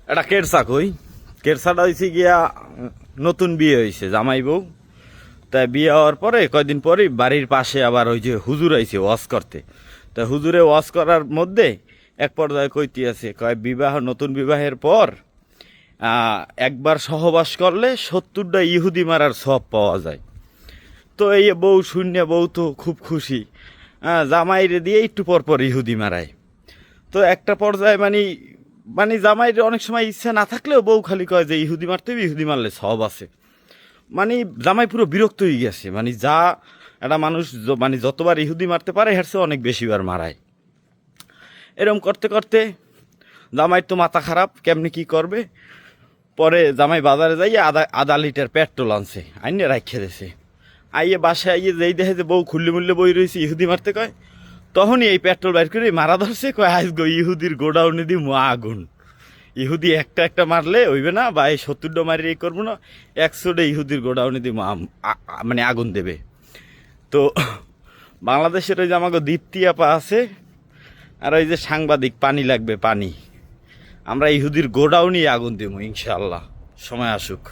এটা কেরসা কই, কেরসাটা হয়েছে গিয়া নতুন বিয়ে হয়েছে জামাই বউ। তাই বিয়ে হওয়ার পরে কয়দিন পরেই বাড়ির পাশে আবার ওই যে হুজুর আইছে ওয়াজ করতে। তা হুজুরে ওয়াজ করার মধ্যে এক পর্যায়ে কইতে আছে, কয় নতুন বিবাহের পর একবার সহবাস করলে 70টা ইহুদি মারার সব পাওয়া যায়। তো এই বউ শূন্য, বউ তো খুব খুশি। জামাইরে দিয়ে একটু পর পর ইহুদি মারায়। তো একটা পর্যায়ে মানে মানে জামাইয়ের অনেক সময় ইচ্ছা না থাকলেও বউ খালি কয় যে ইহুদি মারতে হবে, ইহুদি মারলে সব আছে। মানে জামাই পুরো বিরক্ত হয়ে গেছে, মানে যা একটা মানুষ মানে যতবার ইহুদি মারতে পারে হেরছে অনেক বেশিবার মারায়। এরম করতে করতে জামাইয়ের তো মাথা খারাপ, কেমনি কি করবে। পরে জামাই বাজারে যাইয়ে আধা লিটার পেট্রোল আনছে, আইনে রাখিয়ে দিয়েছে। আইয়ে বাসায় আইয়ে যেই দেখে যে বউ খুললে মুল্লে বই রয়েছে ইহুদি মারতে কয়, তখনই এই পেট্রোল বাইর করে মারা ধরছে। কয় আজ গো ইহুদির গোডাউনে দি আগুন, ইহুদি একটা একটা মারলে হইবে না, বা এই 70টা মারি এই করবো না, 100টা ইহুদির গোডাউনে দি মানে আগুন দেবে। তো বাংলাদেশের ওই যে আমাকে দীপ্তি আপা আছে, আর ওই যে সাংবাদিক পানি লাগবে পানি, আমরা ইহুদির গোডাউনই আগুন দেবো ইনশাআল্লাহ, সময় আসুক।